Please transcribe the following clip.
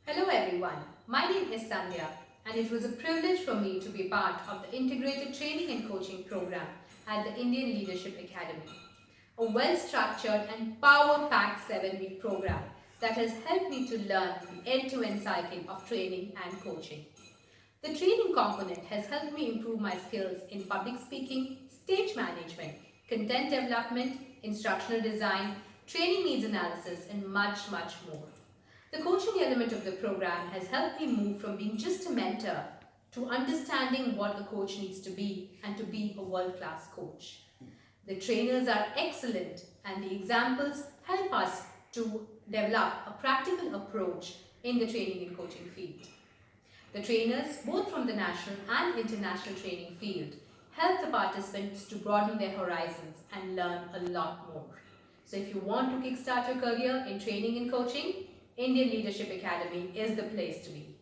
Hello everyone, my name is Sandhya and it was a privilege for me to be part of the Integrated Training and Coaching Program at the Indian Leadership Academy, a well-structured and power-packed 7-week program that has helped me to learn the end-to-end cycle of training and coaching. The training component has helped me improve my skills in public speaking, stage management, content development, instructional design, training needs analysis, and much, much more. The coaching element of the program has helped me move from being just a mentor to understanding what a coach needs to be and to be a world-class coach. The trainers are excellent and the examples help us to develop a practical approach in the training and coaching field. The trainers, both from the national and international training field, help the participants to broaden their horizons and learn a lot more. So if you want to kickstart your career in training and coaching, Indian Leadership Academy is the place to be.